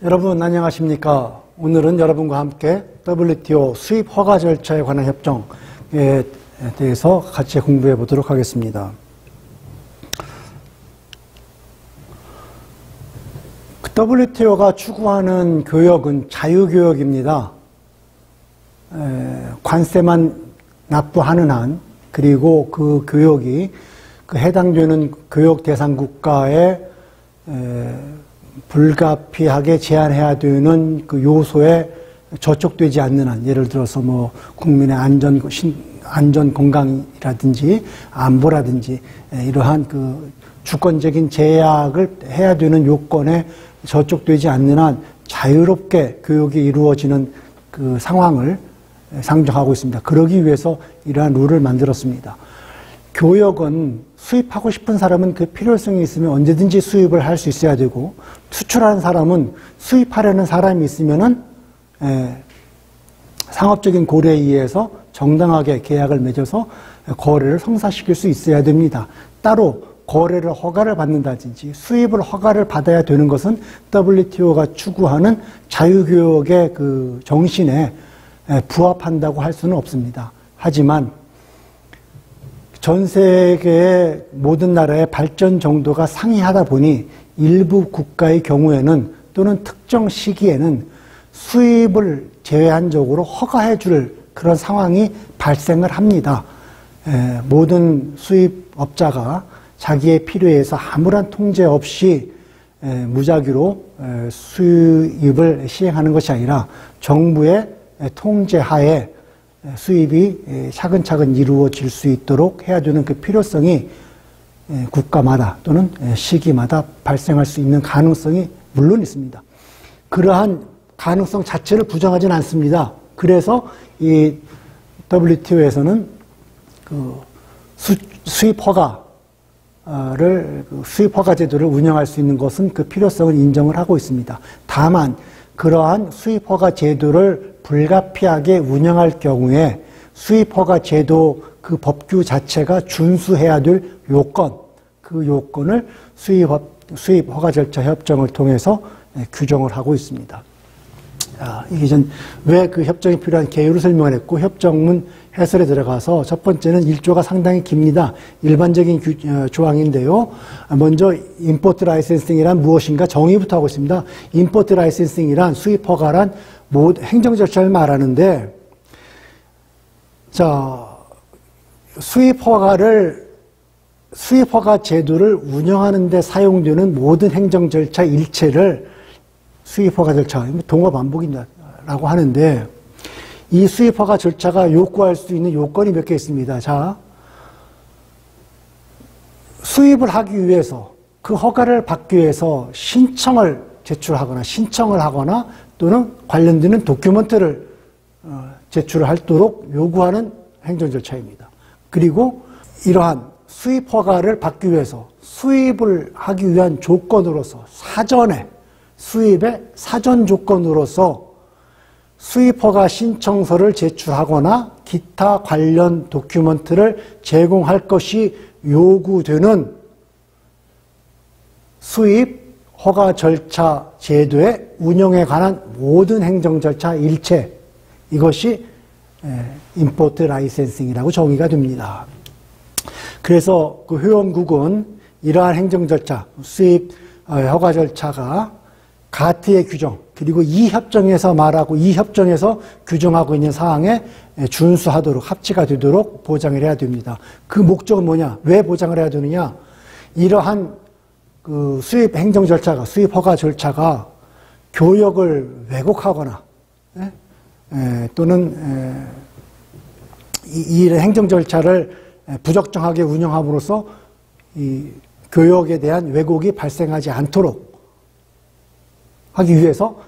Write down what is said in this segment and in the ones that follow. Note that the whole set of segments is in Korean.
여러분 안녕하십니까? 오늘은 여러분과 함께 WTO 수입 허가 절차에 관한 협정에 대해서 같이 공부해 보도록 하겠습니다. WTO가 추구하는 교역은 자유교역입니다. 관세만 납부하는 한, 그리고 그 교역이 해당되는 교역 대상 국가에 불가피하게 제한해야 되는 그 요소에 저촉되지 않는 한, 예를 들어서 국민의 안전 건강이라든지 안보라든지 이러한 그 주권적인 제약을 해야 되는 요건에 저촉되지 않는 한 자유롭게 교역이 이루어지는 그 상황을 상정하고 있습니다. 그러기 위해서 이러한 룰을 만들었습니다. 교역은 수입하고 싶은 사람은 그 필요성이 있으면 언제든지 수입을 할 수 있어야 되고, 수출하는 사람은 수입하려는 사람이 있으면은 상업적인 고려에 의해서 정당하게 계약을 맺어서 거래를 성사시킬 수 있어야 됩니다. 따로 거래를 허가를 받는다든지 수입을 허가를 받아야 되는 것은 WTO가 추구하는 자유교역의 그 정신에 부합한다고 할 수는 없습니다. 하지만 전 세계의 모든 나라의 발전 정도가 상이하다 보니 일부 국가의 경우에는 또는 특정 시기에는 수입을 제한적으로 허가해 줄 그런 상황이 발생을 합니다. 모든 수입업자가 자기의 필요에 의해서 아무런 통제 없이 무작위로 수입을 시행하는 것이 아니라 정부의 통제하에 수입이 차근차근 이루어질 수 있도록 해야 되는 그 필요성이 국가마다 또는 시기마다 발생할 수 있는 가능성이 물론 있습니다. 그러한 가능성 자체를 부정하지는 않습니다. 그래서 이 WTO에서는 그 수입 허가 제도를 운영할 수 있는 것은 그 필요성을 인정을 하고 있습니다. 다만 그러한 수입 허가 제도를 불가피하게 운영할 경우에 수입 허가 제도 그 법규 자체가 준수해야 될 요건, 그 요건을 수입 허가 절차 협정을 통해서 규정을 하고 있습니다. 이게 전 왜 그 협정이 필요한 개요를 설명을 했고, 협정문 해설에 들어가서 첫 번째는 1조가 상당히 깁니다. 일반적인 조항인데요. 먼저 임포트 라이센싱이란 무엇인가 정의부터 하고 있습니다. 임포트 라이센싱이란 수입 허가란 행정 절차를 말하는데, 수입 허가 제도를 운영하는 데 사용되는 모든 행정 절차 일체를 수입 허가 절차, 동어 반복이라고 하는데, 이 수입 허가 절차가 요구할 수 있는 요건이 몇 개 있습니다. 수입을 하기 위해서, 그 허가를 받기 위해서 신청을 제출하거나 신청을 하거나 또는 관련되는 도큐멘트를 제출을 하도록 요구하는 행정 절차입니다. 그리고 이러한 수입 허가를 받기 위해서 수입을 하기 위한 조건으로서 사전에 수입의 사전 조건으로서 수입 허가 신청서를 제출하거나 기타 관련 도큐멘트를 제공할 것이 요구되는 수입 허가 절차 제도의 운영에 관한 모든 행정 절차 일체, 이것이 임포트 라이센싱이라고 정의가 됩니다. 그래서 그 회원국은 이러한 행정 절차, 수입 허가 절차가 가트의 규정, 그리고 이 협정에서 규정하고 있는 사항에 준수하도록, 합치가 되도록 보장을 해야 됩니다. 그 목적은 뭐냐? 왜 보장을 해야 되느냐? 이러한 그 수입 행정 절차가, 수입 허가 절차가 교역을 왜곡하거나, 또는 이 행정 절차를 부적정하게 운영함으로써 이 교역에 대한 왜곡이 발생하지 않도록 하기 위해서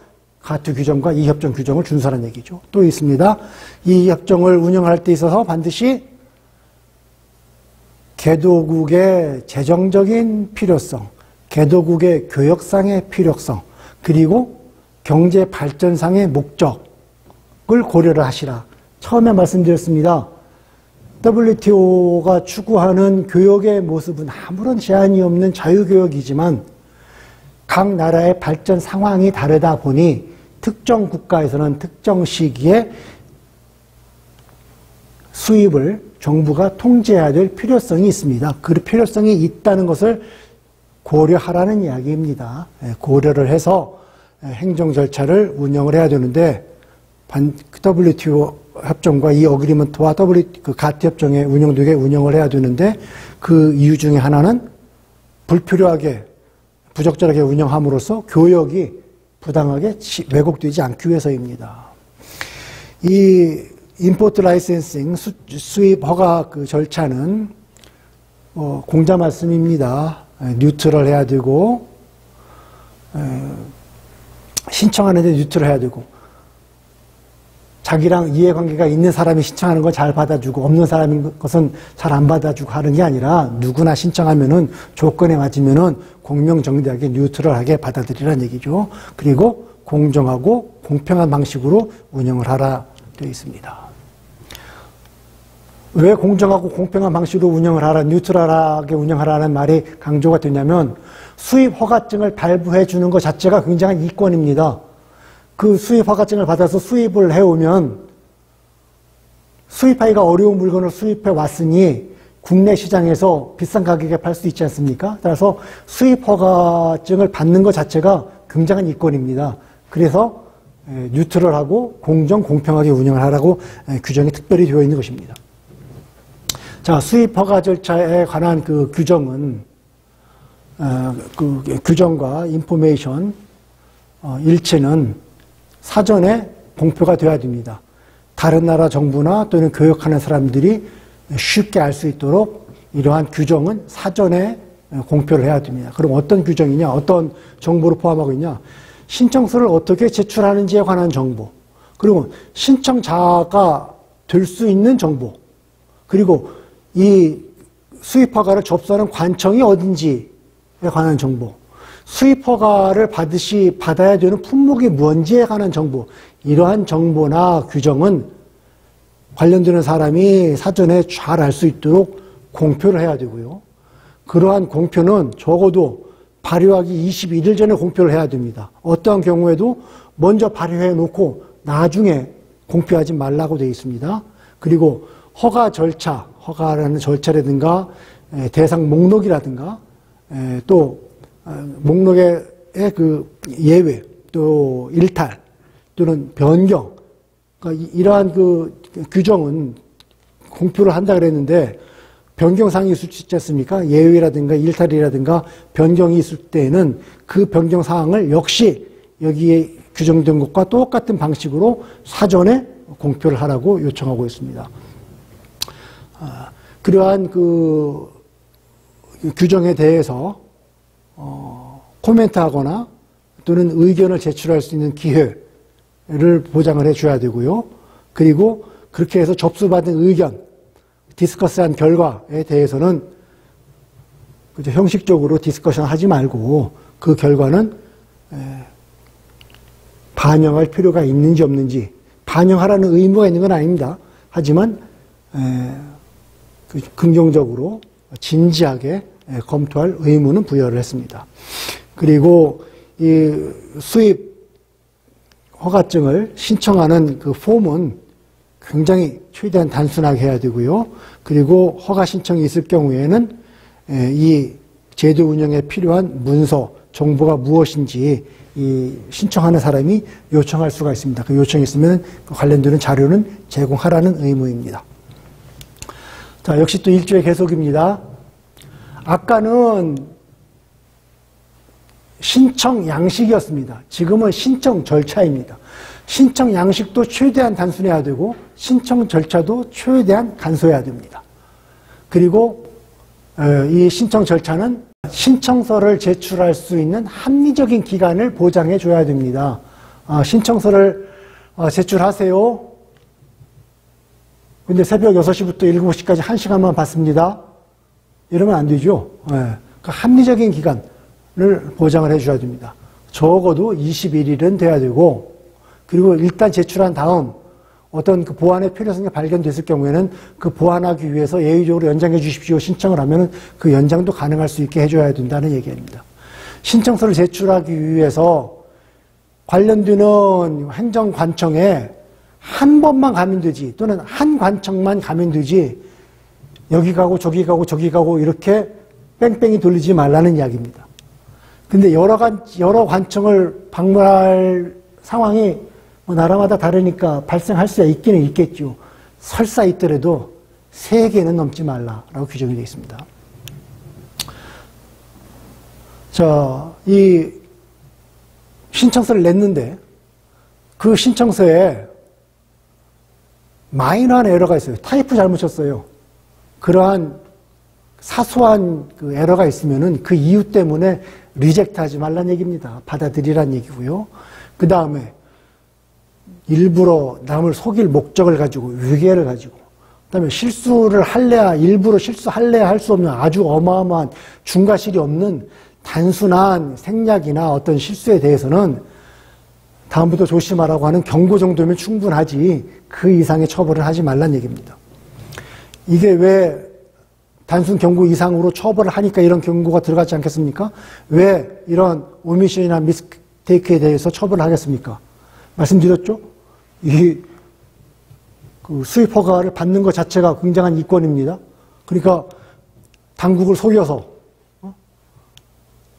가트 규정과 이 협정 규정을 준수하는 얘기죠. 또 있습니다. 이 협정을 운영할 때 있어서 반드시 개도국의 재정적인 필요성, 개도국의 교역상의 필요성, 그리고 경제 발전상의 목적을 고려를 하시라. 처음에 말씀드렸습니다. WTO가 추구하는 교역의 모습은 아무런 제한이 없는 자유교역이지만 각 나라의 발전 상황이 다르다 보니 특정 국가에서는 특정 시기에 수입을 정부가 통제해야 될 필요성이 있습니다. 그 필요성이 있다는 것을 고려하라는 이야기입니다. 고려를 해서 행정 절차를 운영을 해야 되는데 WTO 협정과 이 어그리먼트와 가티 협정에 운영되게 운영을 해야 되는데 그 이유 중에 하나는 불필요하게 부적절하게 운영함으로써 교역이 부당하게 왜곡되지 않기 위해서입니다. 이 임포트 라이센싱 수입 허가 그 절차는 공자 말씀입니다. 뉴트럴해야 되고 신청하는데 뉴트럴해야 되고 자기랑 이해관계가 있는 사람이 신청하는 걸 잘 받아주고 없는 사람인 것은 잘 안 받아주고 하는 게 아니라 누구나 신청하면은 조건에 맞으면은 공명정대하게 뉴트럴하게 받아들이라는 얘기죠. 그리고 공정하고 공평한 방식으로 운영을 하라 되어 있습니다. 왜 공정하고 공평한 방식으로 운영을 하라, 뉴트럴하게 운영하라는 말이 강조가 되냐면 수입 허가증을 발부해 주는 것 자체가 굉장한 이권입니다. 그 수입 허가증을 받아서 수입을 해오면 수입하기가 어려운 물건을 수입해 왔으니 국내 시장에서 비싼 가격에 팔 수 있지 않습니까? 따라서 수입 허가증을 받는 것 자체가 굉장한 이권입니다. 그래서 뉴트럴하고 공정, 공평하게 운영을 하라고 규정이 특별히 되어 있는 것입니다. 자, 수입 허가 절차에 관한 그 규정은 그 규정과 인포메이션 일체는 사전에 공표가 되어야 됩니다. 다른 나라 정부나 또는 교역하는 사람들이 쉽게 알 수 있도록 이러한 규정은 사전에 공표를 해야 됩니다. 그럼 어떤 규정이냐, 어떤 정보를 포함하고 있냐? 신청서를 어떻게 제출하는지에 관한 정보, 그리고 신청자가 될 수 있는 정보, 그리고 이 수입허가를 접수하는 관청이 어딘지에 관한 정보, 수입허가를 받아야 되는 품목이 뭔지에 관한 정보, 이러한 정보나 규정은 관련되는 사람이 사전에 잘 알 수 있도록 공표를 해야 되고요. 그러한 공표는 적어도 발효하기 21일 전에 공표를 해야 됩니다. 어떠한 경우에도 먼저 발효해 놓고 나중에 공표하지 말라고 되어 있습니다. 그리고 허가 절차, 허가라는 절차라든가 대상 목록이라든가 또 목록의 그 예외, 또 일탈 또는 변경, 그러니까 이러한 그 규정은 공표를 한다 그랬는데 변경사항이 있을 수 있지 않습니까? 예외라든가 일탈이라든가 변경이 있을 때에는 그 변경사항을 역시 여기에 규정된 것과 똑같은 방식으로 사전에 공표를 하라고 요청하고 있습니다. 그러한 그 규정에 대해서 코멘트하거나 또는 의견을 제출할 수 있는 기회를 보장을 해줘야 되고요. 그리고 그렇게 해서 접수받은 의견, 디스커스한 결과에 대해서는 형식적으로 디스커션 하지 말고 그 결과는 반영할 필요가 있는지 없는지, 반영하라는 의무가 있는 건 아닙니다. 하지만 긍정적으로 진지하게 검토할 의무는 부여를 했습니다. 그리고 이 수입 허가증을 신청하는 그 폼은 굉장히 최대한 단순하게 해야 되고요. 그리고 허가 신청이 있을 경우에는 이 제도 운영에 필요한 문서, 정보가 무엇인지 이 신청하는 사람이 요청할 수가 있습니다. 그 요청이 있으면 관련되는 자료는 제공하라는 의무입니다. 자, 역시 또 일조의 계속입니다. 아까는 신청 양식이었습니다. 지금은 신청 절차입니다. 신청 양식도 최대한 단순해야 되고 신청 절차도 최대한 간소해야 됩니다. 그리고 이 신청 절차는 신청서를 제출할 수 있는 합리적인 기간을 보장해 줘야 됩니다. 신청서를 제출하세요. 근데 새벽 6시부터 7시까지 1시간만 받습니다. 이러면 안 되죠. 그러니까 합리적인 기간을 보장을 해줘야 됩니다. 적어도 21일은 돼야 되고, 그리고 일단 제출한 다음 어떤 그 보완의 필요성이 발견됐을 경우에는 그 보완하기 위해서 예외적으로 연장해 주십시오 신청을 하면은 그 연장도 가능할 수 있게 해줘야 된다는 얘기입니다. 신청서를 제출하기 위해서 관련되는 행정관청에 한 번만 가면 되지, 또는 한 관청만 가면 되지, 여기 가고 저기 가고 저기 가고 이렇게 뺑뺑이 돌리지 말라는 이야기입니다. 근데 여러 관청을 방문할 상황이 뭐 나라마다 다르니까 발생할 수 있기는 있겠죠. 설사 있더라도 3개는 넘지 말라라고 규정이 되어 있습니다. 자, 이 신청서를 냈는데 그 신청서에 마이너한 에러가 있어요. 타이프 잘못 쳤어요. 그러한 사소한 그 에러가 있으면은 그 이유 때문에 리젝트 하지 말란 얘기입니다. 받아들이란 얘기고요. 그 다음에 일부러 남을 속일 목적을 가지고, 위계를 가지고, 그 다음에 실수를 할래야, 일부러 실수할래야 할 수 없는 아주 어마어마한 중과실이 없는 단순한 생략이나 어떤 실수에 대해서는 다음부터 조심하라고 하는 경고 정도면 충분하지 그 이상의 처벌을 하지 말란 얘기입니다. 이게 왜 단순 경고 이상으로 처벌을 하니까 이런 경고가 들어가지 않겠습니까? 왜 이런 오미션이나 미스테이크에 대해서 처벌을 하겠습니까? 말씀드렸죠? 그 수입 허가를 받는 것 자체가 굉장한 이권입니다. 그러니까 당국을 속여서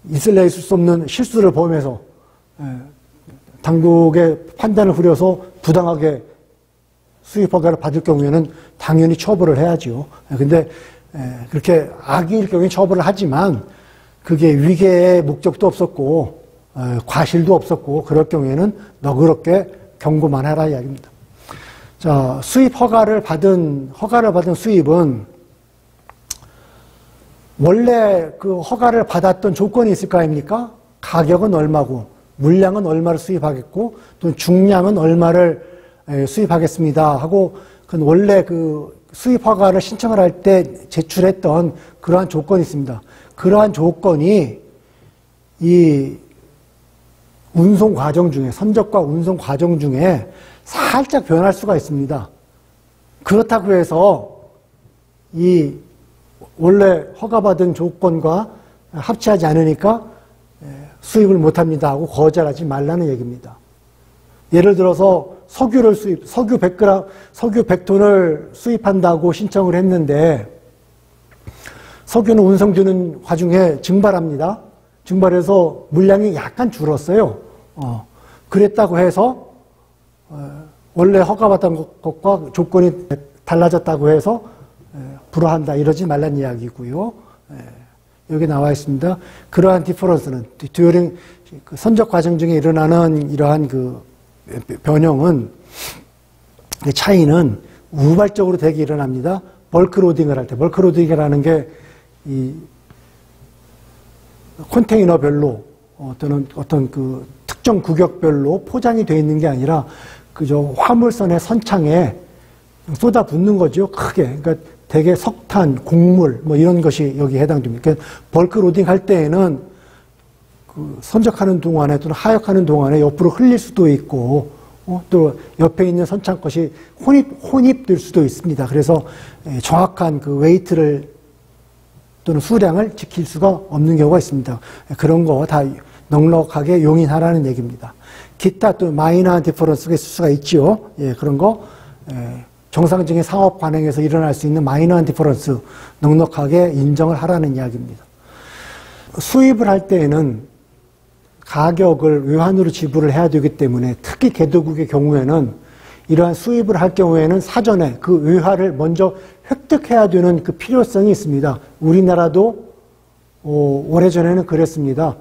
있을래 있을 수 없는 실수를 범해서 당국의 판단을 후려서 부당하게 수입 허가를 받을 경우에는 당연히 처벌을 해야지요. 근데 그렇게 악의일 경우에 처벌을 하지만 그게 위계의 목적도 없었고 과실도 없었고 그럴 경우에는 너그럽게 경고만 하라 이야기입니다. 자, 수입 허가를 받은 수입은 원래 그 허가를 받았던 조건이 있을 거 아닙니까? 가격은 얼마고 물량은 얼마를 수입하겠고 또 중량은 얼마를 수입하겠습니다 하고 그 원래 그 수입 허가를 신청을 할 때 제출했던 그러한 조건이 있습니다. 그러한 조건이 이 운송 과정 중에, 선적과 운송 과정 중에 살짝 변할 수가 있습니다. 그렇다고 해서 이 원래 허가받은 조건과 합치하지 않으니까 수입을 못합니다 하고 거절하지 말라는 얘기입니다. 예를 들어서 석유 100g, 석유 100톤을 수입한다고 신청을 했는데 석유는 운송되는 와중에 증발합니다. 증발해서 물량이 약간 줄었어요. 그랬다고 해서 원래 허가받은 것과 조건이 달라졌다고 해서 불허한다 이러지 말란 이야기고요. 여기 나와 있습니다. 그러한 디퍼런스는 듀어링 선적 과정 중에 일어나는 이러한 그 변형은 차이는 우발적으로 되게 일어납니다. 벌크로딩을 할 때, 벌크로딩이라는 게 이 컨테이너별로 또는 어떤 그 특정 구역별로 포장이 되어 있는 게 아니라 그저 화물선의 선창에 쏟아붓는 거죠. 크게. 그러니까 대개 석탄, 곡물 뭐 이런 것이 여기에 해당됩니다. 그러니까 벌크로딩 할 때에는 그 선적하는 동안에 또는 하역하는 동안에 옆으로 흘릴 수도 있고 또 옆에 있는 선창 것이 혼입될 수도 있습니다. 그래서 정확한 그 웨이트를 또는 수량을 지킬 수가 없는 경우가 있습니다. 그런 거 다 넉넉하게 용인하라는 얘기입니다. 기타 또 마이너한 디퍼런스가 있을 수가 있지요. 예, 그런 거 정상적인 상업 관행에서 일어날 수 있는 마이너한 디퍼런스 넉넉하게 인정을 하라는 이야기입니다. 수입을 할 때에는 가격을 외환으로 지불을 해야 되기 때문에 특히 개도국의 경우에는 이러한 수입을 할 경우에는 사전에 그 외화를 먼저 획득해야 되는 그 필요성이 있습니다. 우리나라도 오래전에는 그랬습니다.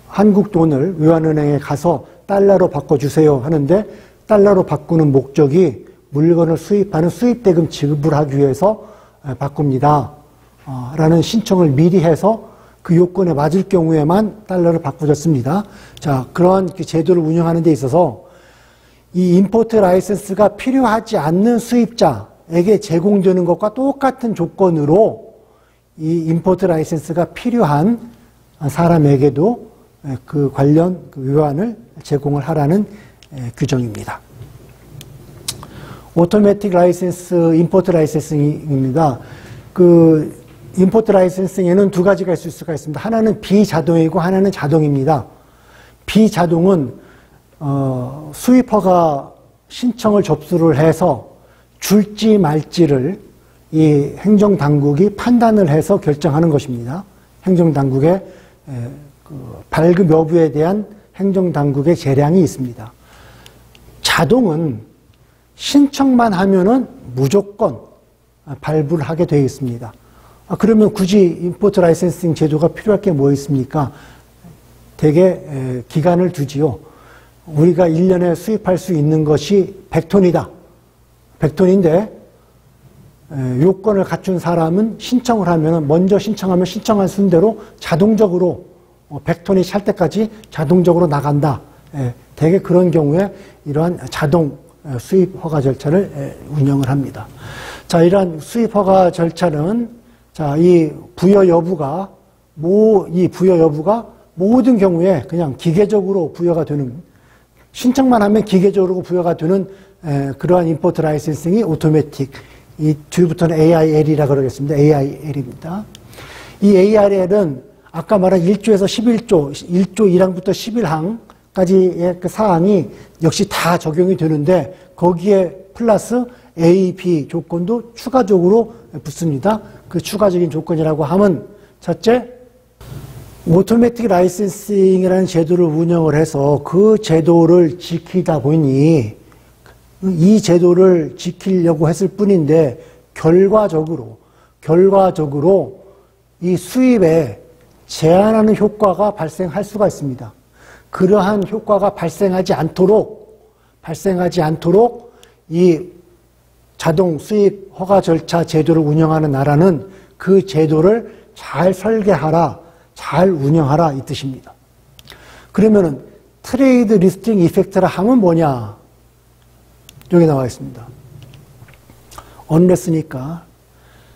한국 돈을 외환은행에 가서 달러로 바꿔주세요 하는데 달러로 바꾸는 목적이 물건을 수입하는 수입대금 지급을 위해서 바꿉니다. 라는 신청을 미리 해서 그 요건에 맞을 경우에만 달러를 바꿔줬습니다. 자, 그러한 제도를 운영하는 데 있어서 이 임포트 라이센스가 필요하지 않는 수입자에게 제공되는 것과 똑같은 조건으로 이 임포트 라이센스가 필요한 사람에게도 그 관련 외환을 제공을 하라는 규정입니다. 오토매틱 라이센스, 임포트 라이센스입니다. 그 임포트 라이센싱에는 두 가지가 있을 수가 있습니다. 하나는 비자동이고 하나는 자동입니다. 비자동은 수입허가 신청을 접수를 해서 줄지 말지를 이 행정당국이 판단을 해서 결정하는 것입니다. 행정당국의 발급 여부에 대한 행정당국의 재량이 있습니다. 자동은 신청만 하면은 무조건 발부를 하게 되어 있습니다. 그러면 굳이 임포트 라이센싱 제도가 필요할 게 뭐 있습니까? 되게 기간을 두지요. 우리가 1년에 수입할 수 있는 것이 100톤이다. 100톤인데 요건을 갖춘 사람은 신청을 하면 먼저 신청하면 신청한 순대로 자동적으로 100톤이 찰 때까지 자동적으로 나간다. 대개 그런 경우에 이러한 자동 수입 허가 절차를 운영을 합니다. 자, 이러한 수입 허가 절차는 자, 이 부여 여부가 모든 경우에 그냥 기계적으로 부여가 되는, 신청만 하면 기계적으로 부여가 되는 그러한 임포트 라이센싱이 오토매틱, 이 뒤부터는 AIL이라 그러겠습니다. AIL입니다. 이 AIL은 아까 말한 1조에서 11조, 1조 1항부터 11항까지의 그 사항이 역시 다 적용이 되는데 거기에 플러스 A, B 조건도 추가적으로 붙습니다. 그 추가적인 조건이라고 하면 첫째, 오토매틱 라이센싱이라는 제도를 운영을 해서 그 제도를 지키다 보니 이 제도를 지키려고 했을 뿐인데 결과적으로 이 수입에 제한하는 효과가 발생할 수가 있습니다. 그러한 효과가 발생하지 않도록 이 자동 수입 허가 절차 제도를 운영하는 나라는 그 제도를 잘 설계하라, 잘 운영하라 이 뜻입니다. 그러면은 트레이드 리스팅 이펙트라 하면 뭐냐? 여기 나와 있습니다. 언레스니까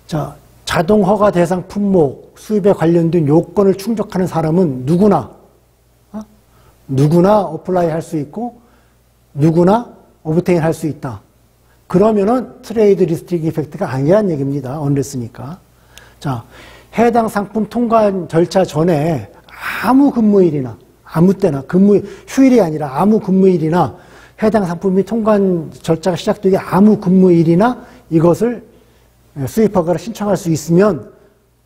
자, 자동 허가 대상 품목 수입에 관련된 요건을 충족하는 사람은 누구나 어플라이 할 수 있고 누구나 오브테인 할 수 있다. 그러면은 트레이드 리스팅 이펙트가 아니란 얘기입니다. 언레스니까. 자, 해당 상품 통관 절차 전에 아무 근무일이나 아무 때나 휴일이 아니라 아무 근무일이나 해당 상품이 통관 절차가 시작되기 아무 근무일이나 이것을 수입 허가를 신청할 수 있으면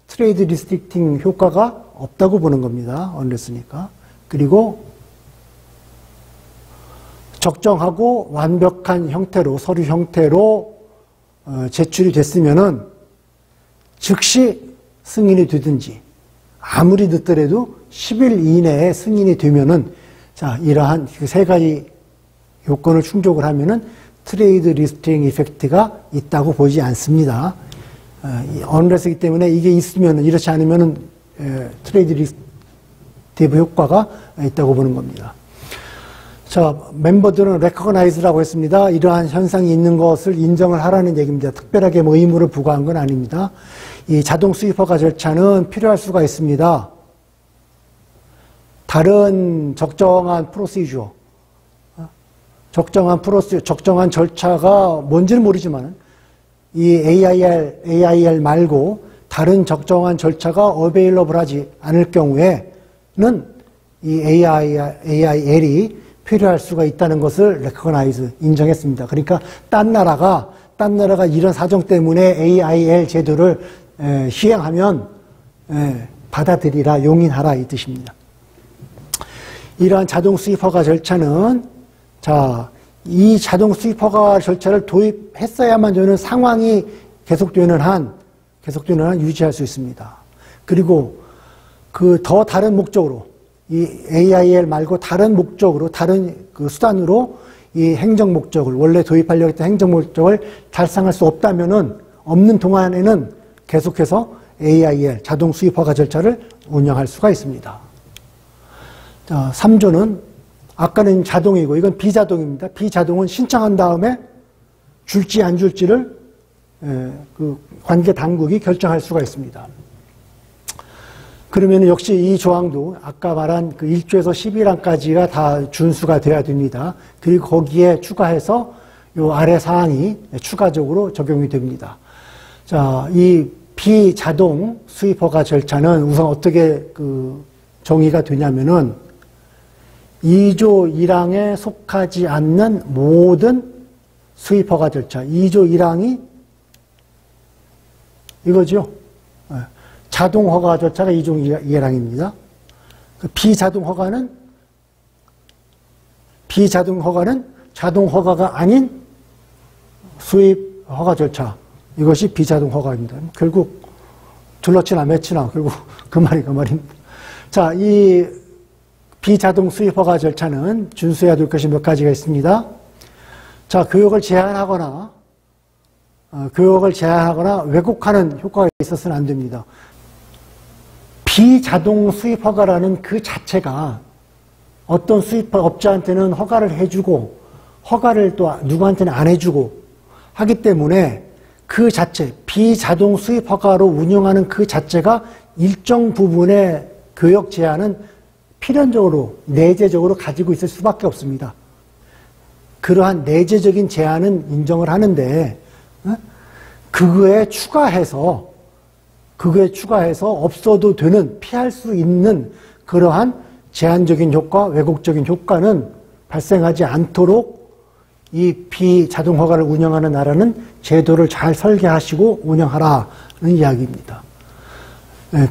트레이드 리스트릭팅 효과가 없다고 보는 겁니다. 언레스니까. 그리고 적정하고 완벽한 형태로 서류 형태로 제출이 됐으면은 즉시 승인이 되든지 아무리 늦더라도 10일 이내에 승인이 되면은 자, 이러한 그 세 가지 요건을 충족을 하면은 트레이드 리스팅 이펙트가 있다고 보지 않습니다. 언레스이기 때문에 이게 있으면은 이렇지 않으면은 트레이드 리스티브 효과가 있다고 보는 겁니다. 자, 멤버들은 recognize라고 했습니다. 이러한 현상이 있는 것을 인정을 하라는 얘기입니다. 특별하게 뭐 의무를 부과한 건 아닙니다. 이 자동 수입 허가 절차는 필요할 수가 있습니다. 다른 적정한 프로시저, 적정한 절차가 뭔지는 모르지만 이 AIL 말고 다른 적정한 절차가 available 하지 않을 경우에는 이 AIL이 필요할 수가 있다는 것을 recognize, 인정했습니다. 그러니까 딴 나라가 이런 사정 때문에 AIL 제도를 시행하면 받아들이라, 용인하라 이 뜻입니다. 이러한 자동 수입 허가 절차는 자, 이 자동 수입 허가 절차를 도입했어야만 저는 상황이 계속되는 한 유지할 수 있습니다. 그리고 그 더 다른 목적으로 이 AIL 말고 다른 목적으로, 다른 그 수단으로 이 행정 목적을, 원래 도입하려고 했던 행정 목적을 달성할 수 없는 동안에는 계속해서 AIL, 자동 수입 허가 절차를 운영할 수가 있습니다. 자, 3조는 아까는 자동이고 이건 비자동입니다. 비자동은 신청한 다음에 줄지 안 줄지를 그 관계 당국이 결정할 수가 있습니다. 그러면 역시 이 조항도 아까 말한 그 1조에서 11항까지가 다 준수가 돼야 됩니다. 그리고 거기에 추가해서 요 아래 사항이 추가적으로 적용이 됩니다. 자, 이 비자동 수입허가 절차는 우선 어떻게 정의가 되냐면은 2조 1항에 속하지 않는 모든 수입허가 절차. 2조 1항이 이거죠. 자동허가 절차가 2조 1항입니다. 비자동허가는 자동허가가 아닌 수입허가 절차. 이것이 비자동허가입니다. 결국 둘러치나 맺히나 결국 그 말입니다. 자, 이 비자동 수입허가 절차는 준수해야 될 것이 몇 가지가 있습니다. 자, 교역을 제한하거나 왜곡하는 효과가 있어서는 안 됩니다. 비자동 수입허가라는 그 자체가 어떤 수입업자한테는 허가를 해주고 허가를 또 누구한테는 안 해주고 하기 때문에 그 자체, 비자동 수입허가로 운영하는 그 자체가 일정 부분의 교역 제한은 필연적으로, 내재적으로 가지고 있을 수밖에 없습니다. 그러한 내재적인 제한은 인정을 하는데, 그거에 추가해서 없어도 되는, 피할 수 있는 그러한 제한적인 효과, 왜곡적인 효과는 발생하지 않도록 이 비자동허가를 운영하는 나라는 제도를 잘 설계하시고 운영하라는 이야기입니다.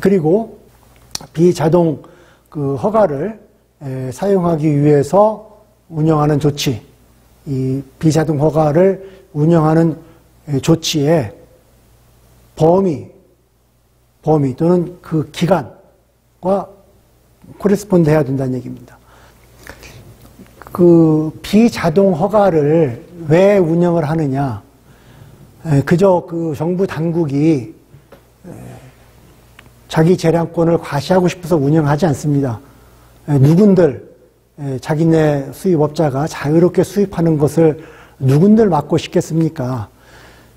그리고 비자동 허가를 사용하기 위해서 운영하는 조치, 이 비자동 허가를 운영하는 조치의 범위 또는 그 기간과 코레스폰드 해야 된다는 얘기입니다. 그 비자동 허가를 왜 운영을 하느냐? 그저 그 정부 당국이 자기 재량권을 과시하고 싶어서 운영하지 않습니다. 누군들 자기네 수입업자가 자유롭게 수입하는 것을 누군들 막고 싶겠습니까?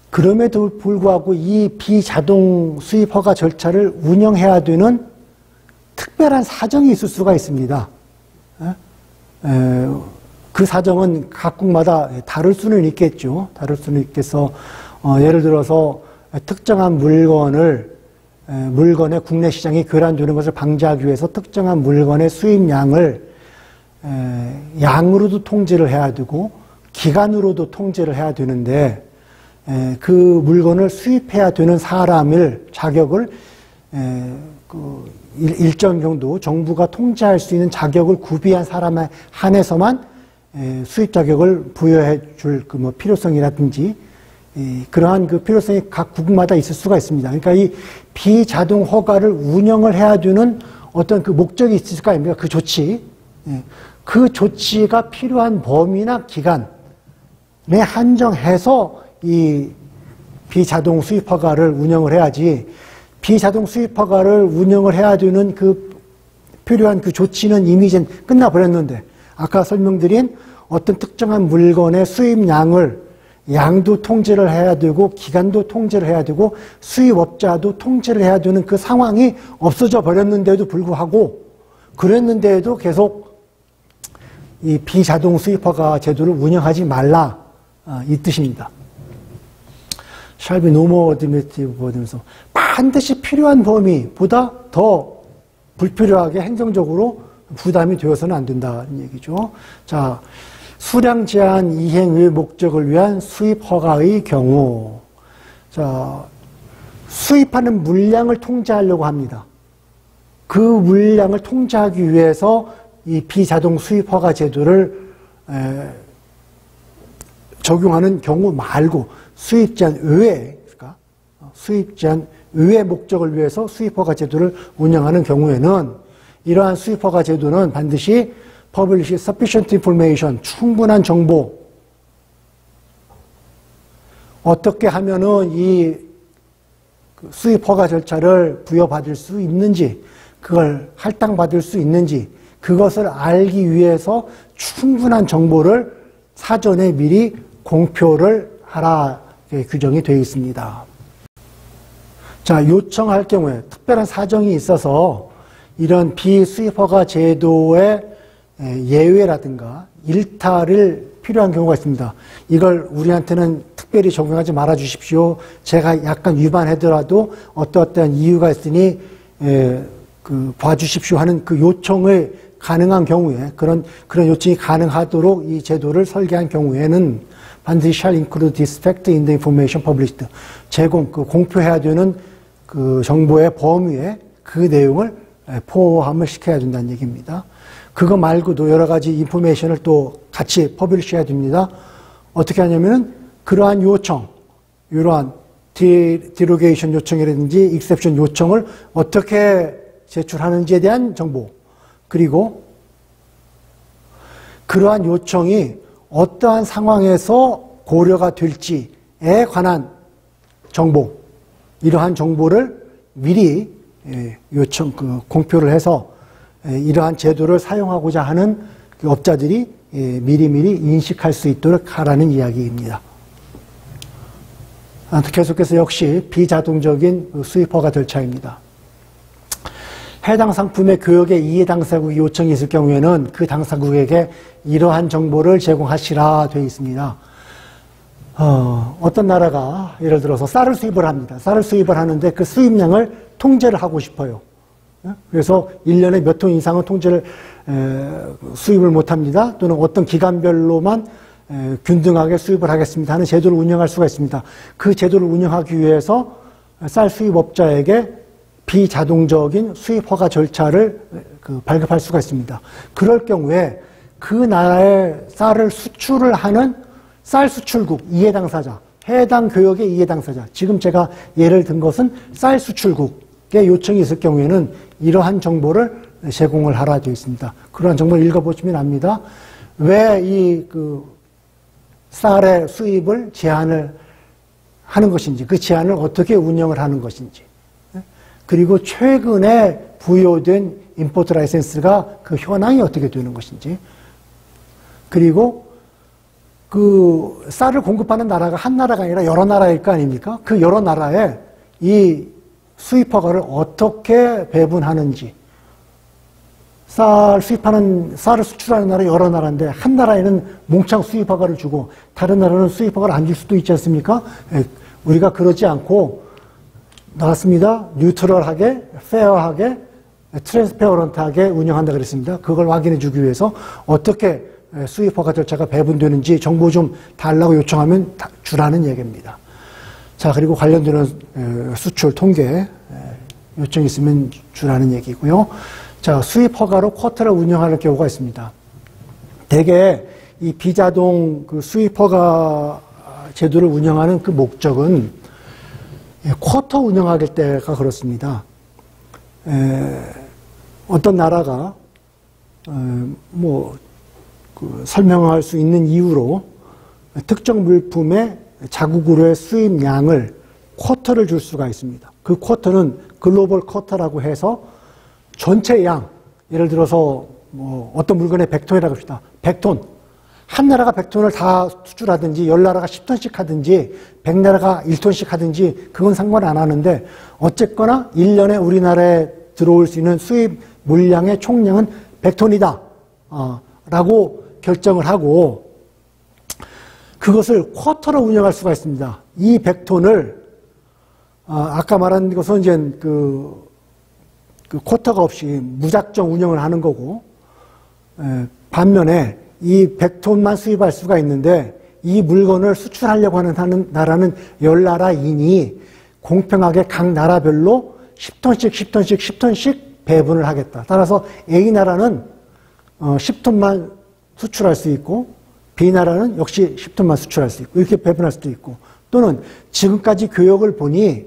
그럼에도 불구하고 이 비자동 수입허가 절차를 운영해야 되는 특별한 사정이 있을 수가 있습니다. 그 사정은 각국마다 다를 수는 있겠죠. 다를 수는 있겠어. 예를 들어서 특정한 물건의 국내 시장이 교란되는 것을 방지하기 위해서 특정한 물건의 수입량을 양으로도 통제를 해야 되고 기간으로도 통제를 해야 되는데 그 물건을 수입해야 되는 사람을 자격을 일정 정도 정부가 통제할 수 있는 자격을 구비한 사람에 한해서만 수입 자격을 부여해 줄 그 필요성이라든지 그러한 그 필요성이 각 국마다 있을 수가 있습니다. 그러니까 이 비자동 허가를 운영을 해야 되는 어떤 그 목적이 있을 거 아닙니까? 그 조치. 그 조치가 필요한 범위나 기간에 한정해서 이 비자동 수입허가를 운영을 해야지, 비자동 수입허가를 운영을 해야 되는 그 필요한 그 조치는 이미 이제 끝나버렸는데, 아까 설명드린 어떤 특정한 물건의 양도 통제를 해야 되고 기간도 통제를 해야 되고 수입업자도 통제를 해야 되는 그 상황이 없어져 버렸는데도 불구하고, 그랬는데도 계속 이 비자동 수입허가 제도를 운영하지 말라, 이 뜻입니다. shall be no more administrative burdensome. 반드시 필요한 범위보다 더 불필요하게 행정적으로 부담이 되어서는 안 된다는 얘기죠. 자, 수량 제한 이행의 목적을 위한 수입 허가의 경우, 자, 수입하는 물량을 통제하려고 합니다. 그 물량을 통제하기 위해서 이 비자동 수입 허가 제도를 적용하는 경우 말고 수입 제한 외에, 그러니까 수입 제한 외의 목적을 위해서 수입 허가 제도를 운영하는 경우에는 이러한 수입 허가 제도는 반드시 publish sufficient information, 충분한 정보, 어떻게 하면은 이 수입 허가 절차를 부여받을 수 있는지, 그걸 할당받을 수 있는지, 그것을 알기 위해서 충분한 정보를 사전에 미리 공표를 하라 규정이 되어 있습니다. 자, 요청할 경우에 특별한 사정이 있어서 이런 비수입허가 제도의 예외라든가 일탈을 필요한 경우가 있습니다. 이걸 우리한테는 특별히 적용하지 말아 주십시오. 제가 약간 위반하더라도 어떠한 이유가 있으니 봐주십시오 하는 그 요청을 가능한 경우에 그런 요청이 가능하도록 이 제도를 설계한 경우에는 반드시 shall include this fact in the information published. 공표해야 되는 그 정보의 범위에 그 내용을 포함을 시켜야 된다는 얘기입니다. 그거 말고도 여러 가지 인포메이션을 또 같이 퍼블리시해야 됩니다. 어떻게 하냐면은 그러한 요청, 이러한 디로게이션 요청이라든지 익셉션 요청을 어떻게 제출하는지에 대한 정보, 그리고 그러한 요청이 어떠한 상황에서 고려가 될지에 관한 정보, 이러한 정보를 미리 공표를 해서 이러한 제도를 사용하고자 하는 업자들이 미리미리 인식할 수 있도록 하라는 이야기입니다. 계속해서 역시 비자동적인 수입 허가 절차입니다. 해당 상품의 교역의 이해 당사국이 요청이 있을 경우에는 그 당사국에게 이러한 정보를 제공하시라 되어 있습니다. 어떤 나라가 예를 들어서 쌀을 수입을 합니다. 쌀을 수입을 하는데 그 수입량을 통제를 하고 싶어요. 그래서 1년에 몇 톤 이상은 수입을 못합니다. 또는 어떤 기간별로만 균등하게 수입을 하겠습니다 하는 제도를 운영할 수가 있습니다. 그 제도를 운영하기 위해서 쌀 수입업자에게 비자동적인 수입 허가 절차를 발급할 수가 있습니다. 그럴 경우에 그 나라에 쌀을 수출을 하는 쌀 수출국 이해 당사자, 해당 교역의 이해 당사자, 지금 제가 예를 든 것은 쌀 수출국의 요청이 있을 경우에는 이러한 정보를 제공을 하라 되어 있습니다. 그러한 정보를 읽어보시면 압니다. 왜 이 쌀의 수입을 제한을 하는 것인지, 그 제한을 어떻게 운영을 하는 것인지, 그리고 최근에 부여된 임포트 라이센스가 그 현황이 어떻게 되는 것인지, 그리고 그 쌀을 공급하는 나라가 한 나라가 아니라 여러 나라일 거 아닙니까? 그 여러 나라에 이 수입 허가를 어떻게 배분하는지, 쌀을 수출하는 나라 여러 나라인데 한 나라에는 몽창 수입 허가를 주고 다른 나라는 수입 허가를 안 줄 수도 있지 않습니까? 우리가 그러지 않고 나왔습니다. 뉴트럴하게, 페어하게, 트랜스페어런트하게 운영한다 그랬습니다. 그걸 확인해 주기 위해서 어떻게 수입 허가 절차가 배분되는지 정보 좀 달라고 요청하면 주라는 얘기입니다. 자, 그리고 관련되는 수출 통계 요청이 있으면 주라는 얘기고요. 자, 수입 허가로 쿼터를 운영하는 경우가 있습니다. 대개 이 비자동 수입 허가 제도를 운영하는 그 목적은 쿼터 운영할 때가 그렇습니다. 어떤 나라가 설명할 수 있는 이유로 특정 물품의 자국으로의 수입량을 쿼터를 줄 수가 있습니다. 그 쿼터는 글로벌 쿼터라고 해서 전체 양, 예를 들어서 어떤 물건의 100톤이라고 합시다. 100톤. 한 나라가 100톤을 다 수출하든지 10나라가 10톤씩 하든지 100나라가 1톤씩 하든지 그건 상관 안 하는데 어쨌거나 1년에 우리나라에 들어올 수 있는 수입 물량의 총량은 100톤이다 라고 결정을 하고 그것을 쿼터로 운영할 수가 있습니다. 이 100톤을 아까 말한 것은 이제 그 쿼터가 없이 무작정 운영을 하는 거고 반면에 이 100톤만 수입할 수가 있는데 이 물건을 수출하려고 하는 나라는 10나라이니 공평하게 각 나라별로 10톤씩 배분을 하겠다. 따라서 A나라는 10톤만 수출할 수 있고 B나라는 역시 10톤만 수출할 수 있고 이렇게 배분할 수도 있고 또는 지금까지 교역을 보니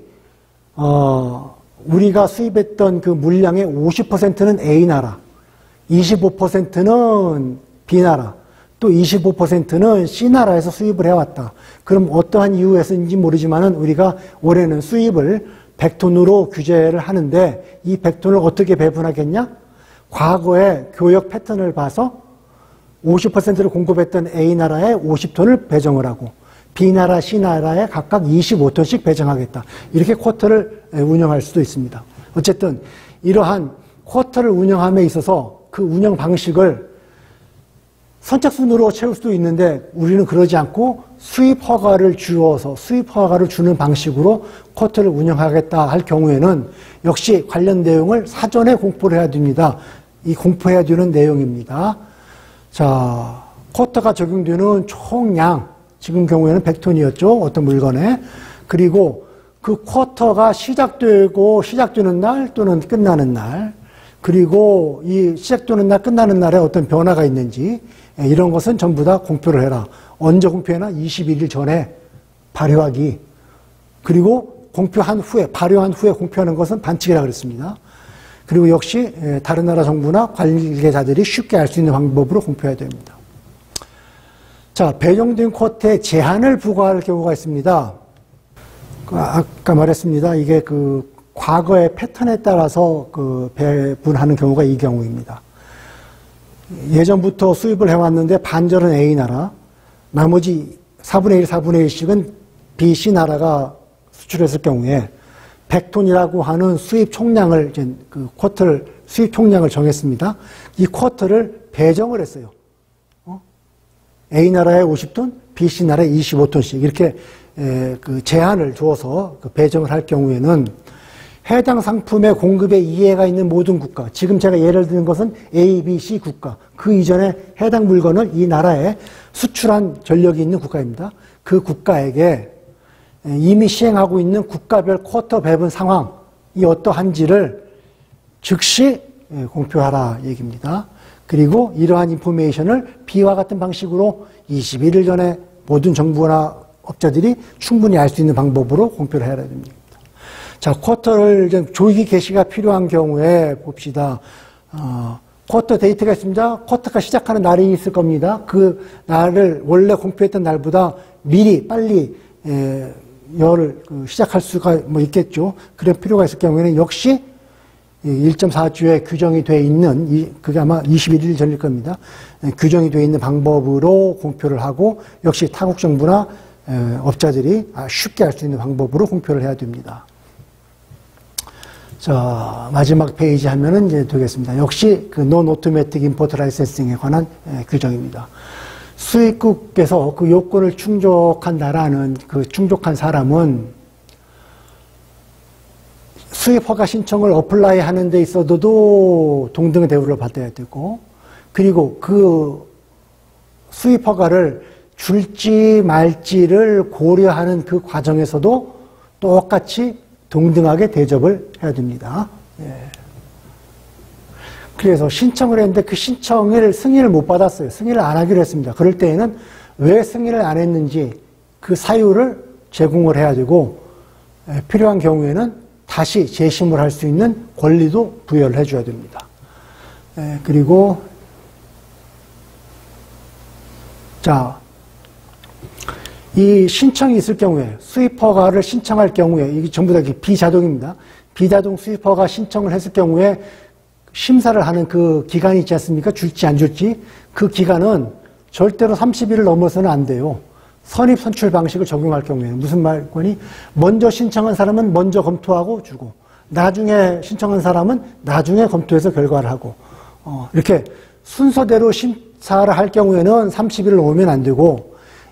우리가 수입했던 그 물량의 50%는 A나라, 25%는 B나라, 또 25%는 C나라에서 수입을 해왔다. 그럼 어떠한 이유에서인지 모르지만은 우리가 올해는 수입을 100톤으로 규제를 하는데 이 100톤을 어떻게 배분하겠냐? 과거의 교역 패턴을 봐서 50%를 공급했던 A나라에 50톤을 배정을 하고 B나라, C나라에 각각 25톤씩 배정하겠다. 이렇게 쿼터를 운영할 수도 있습니다. 어쨌든 이러한 쿼터를 운영함에 있어서 그 운영 방식을 선착순으로 채울 수도 있는데 우리는 그러지 않고 수입 허가를 주어서 수입 허가를 주는 방식으로 쿼터를 운영하겠다 할 경우에는 역시 관련 내용을 사전에 공포를 해야 됩니다. 이 공포해야 되는 내용입니다. 자, 쿼터가 적용되는 총량, 지금 경우에는 100톤이었죠. 어떤 물건에. 그리고 그 쿼터가 시작되는 날 또는 끝나는 날, 그리고 이 시작되는 날, 끝나는 날에 어떤 변화가 있는지, 이런 것은 전부 다 공표를 해라. 언제 공표해나? 21일 전에 발효하기. 그리고 공표한 후에, 발효한 후에 공표하는 것은 반칙이라고 그랬습니다. 그리고 역시 다른 나라 정부나 관계자들이 쉽게 알 수 있는 방법으로 공표해야 됩니다. 자, 배정된 쿼터에 제한을 부과할 경우가 있습니다. 아까 말했습니다. 이게 그 과거의 패턴에 따라서 그 배분하는 경우가 이 경우입니다. 예전부터 수입을 해왔는데 반절은 A 나라, 나머지 4분의 1, 4분의 1씩은 B, C 나라가 수출했을 경우에 100톤이라고 하는 수입 총량을, 그 쿼터를, 수입 총량을 정했습니다. 이 쿼터를 배정을 했어요. A 나라에 50톤, B, C 나라에 25톤씩 이렇게 그 제한을 두어서 그 배정을 할 경우에는 해당 상품의 공급에 이해가 있는 모든 국가, 지금 제가 예를 드는 것은 A, B, C 국가, 그 이전에 해당 물건을 이 나라에 수출한 전력이 있는 국가입니다. 그 국가에게 이미 시행하고 있는 국가별 쿼터 배분 상황이 어떠한지를 즉시 공표하라 얘기입니다. 그리고 이러한 인포메이션을 B와 같은 방식으로 21일 전에 모든 정부나 업자들이 충분히 알 수 있는 방법으로 공표를 해야 됩니다. 자, 쿼터를 조기 개시가 필요한 경우에 봅시다. 쿼터 데이트가 있습니다. 쿼터가 시작하는 날이 있을 겁니다. 그 날을 원래 공표했던 날보다 미리 빨리 열을 시작할 수가 뭐 있겠죠. 그럴 필요가 있을 경우에는 역시 1.4주에 규정이 되어 있는, 그게 아마 21일 전일 겁니다. 규정이 되어 있는 방법으로 공표를 하고 역시 타국 정부나 업자들이 쉽게 알 수 있는 방법으로 공표를 해야 됩니다. 자, 마지막 페이지 하면은 이제 되겠습니다. 역시 그 Non Automatic Import Licensing에 관한 규정입니다. 수입국에서 그 요건을 충족한 나라는, 그 충족한 사람은 수입 허가 신청을 어플라이 하는 데 있어도 동등의 대우를 받아야 되고, 그리고 그 수입 허가를 줄지 말지를 고려하는 그 과정에서도 똑같이 동등하게 대접을 해야 됩니다. 예. 그래서 신청을 했는데 그 신청을 승인을 못 받았어요. 승인을 안 하기로 했습니다. 그럴 때에는 왜 승인을 안 했는지 그 사유를 제공을 해야 되고, 필요한 경우에는 다시 재심을 할 수 있는 권리도 부여를 해줘야 됩니다. 그리고 자, 이 신청이 있을 경우에, 수입 허가를 신청할 경우에, 이게 전부 다 비자동입니다. 비자동 수입 허가 신청을 했을 경우에 심사를 하는 그 기간이 있지 않습니까? 줄지 안 줄지. 그 기간은 절대로 30일을 넘어서는 안 돼요. 선입 선출 방식을 적용할 경우에는. 무슨 말이니? 먼저 신청한 사람은 먼저 검토하고 주고, 나중에 신청한 사람은 나중에 검토해서 결과를 하고, 이렇게 순서대로 심사를 할 경우에는 30일을 넘으면 안 되고,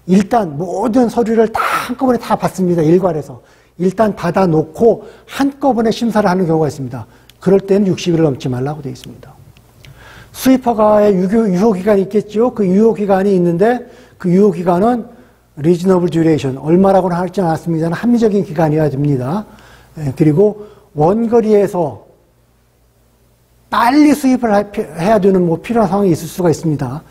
일단 모든 서류를 다 한꺼번에 다 받습니다. 일괄해서. 일단 받아놓고 한꺼번에 심사를 하는 경우가 있습니다. 그럴 때는 60일을 넘지 말라고 되어 있습니다. 수입허가의 유효기간이 있겠죠. 그 유효기간이 있는데 그 유효기간은 reasonable duration, 얼마라고는 하지 않았습니다만 합리적인 기간이어야 됩니다. 그리고 원거리에서 빨리 수입을 해야 되는 뭐 필요한 상황이 있을 수가 있습니다.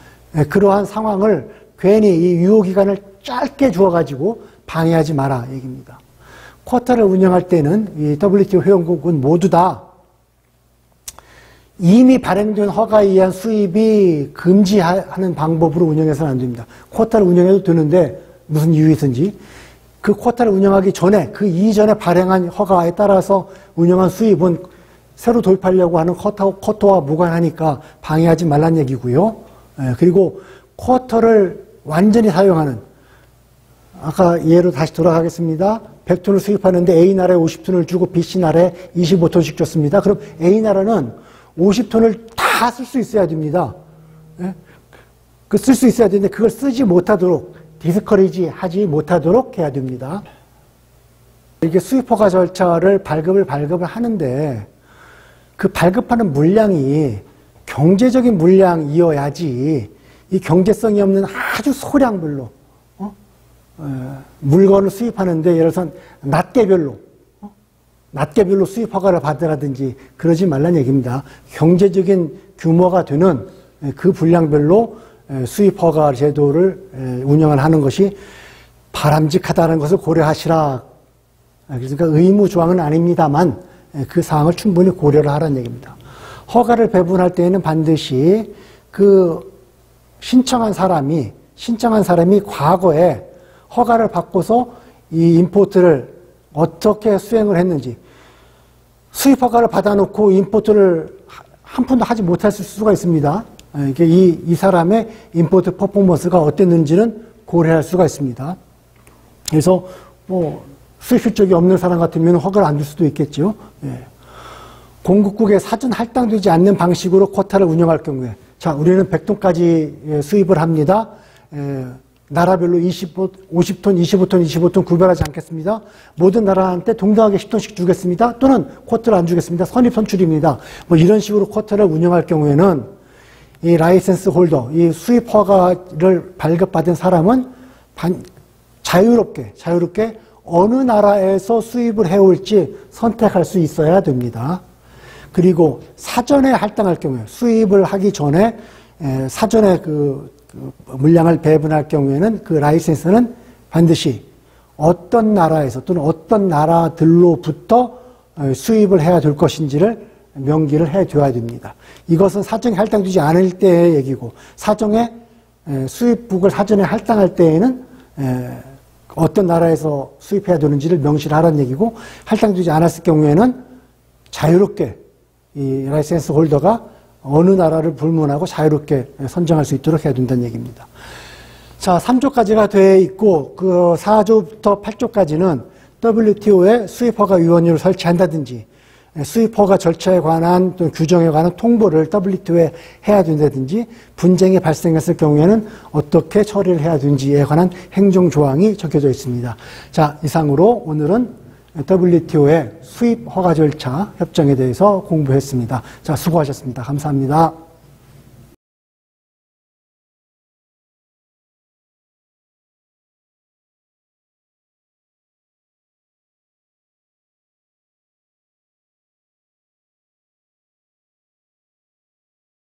그러한 상황을 괜히 이 유효기간을 짧게 주어가지고 방해하지 마라 얘기입니다. 쿼터를 운영할 때는 이 WTO 회원국은 모두 다 이미 발행된 허가에 의한 수입이 금지하는 방법으로 운영해서는 안 됩니다. 쿼터를 운영해도 되는데 무슨 이유에서인지 그 쿼터를 운영하기 전에 그 이전에 발행한 허가에 따라서 운영한 수입은 새로 도입하려고 하는 쿼터와 무관하니까 방해하지 말란 얘기고요. 그리고 쿼터를 완전히 사용하는, 아까 예로 다시 돌아가겠습니다. 100톤을 수입하는데 A나라에 50톤을 주고 B씨나라에 25톤씩 줬습니다. 그럼 A나라는 50톤을 다 쓸 수 있어야 됩니다. 그 쓸 수 있어야 되는데 그걸 쓰지 못하도록 디스커리지 하지 못하도록 해야 됩니다. 이게 수입 허가 절차를 발급을 하는데 그 발급하는 물량이 경제적인 물량이어야지 이 경제성이 없는 아주 소량별로 물건을 수입하는데 예를 들어서 낱개별로 수입 허가를 받으라든지 그러지 말라는 얘기입니다. 경제적인 규모가 되는 그 분량별로 수입 허가 제도를 운영을 하는 것이 바람직하다는 것을 고려하시라. 그러니까 의무 조항은 아닙니다만 그 사항을 충분히 고려를 하라는 얘기입니다. 허가를 배분할 때에는 반드시 그 신청한 사람이 과거에 허가를 받고서 이 임포트를 어떻게 수행을 했는지, 수입 허가를 받아놓고 임포트를 한 푼도 하지 못했을 수가 있습니다. 이게 이 사람의 임포트 퍼포먼스가 어땠는지는 고려할 수가 있습니다. 그래서 뭐 수입 실적이 없는 사람 같으면 허가를 안 줄 수도 있겠죠. 예. 공급국에 사전 할당되지 않는 방식으로 쿼타를 운영할 경우에, 자, 우리는 100톤까지 수입을 합니다. 나라별로 50톤, 25톤 구별하지 않겠습니다. 모든 나라한테 동등하게 10톤씩 주겠습니다. 또는 쿼터를 안 주겠습니다. 선입 선출입니다. 뭐 이런 식으로 쿼터를 운영할 경우에는 이 라이센스 홀더, 이 수입 허가를 발급받은 사람은 자유롭게 어느 나라에서 수입을 해올지 선택할 수 있어야 됩니다. 그리고 사전에 할당할 경우에, 수입을 하기 전에 사전에 그 물량을 배분할 경우에는 그 라이센스는 반드시 어떤 나라에서 또는 어떤 나라들로부터 수입을 해야 될 것인지를 명기를 해줘야 됩니다. 이것은 사정에 할당되지 않을 때의 얘기고, 사정에 수입국을 사전에 할당할 때에는 어떤 나라에서 수입해야 되는지를 명시를 하라는 얘기고, 할당되지 않았을 경우에는 자유롭게 이 라이센스 홀더가 어느 나라를 불문하고 자유롭게 선정할 수 있도록 해야 된다는 얘기입니다. 자, 3조까지가 되어 있고 그 4조부터 8조까지는 WTO에 수입허가위원회를 설치한다든지 수입허가 절차에 관한 또는 규정에 관한 통보를 WTO에 해야 된다든지 분쟁이 발생했을 경우에는 어떻게 처리를 해야 되는지에 관한 행정조항이 적혀져 있습니다. 자, 이상으로 오늘은 WTO의 수입 허가 절차 협정에 대해서 공부했습니다. 자, 수고하셨습니다. 감사합니다.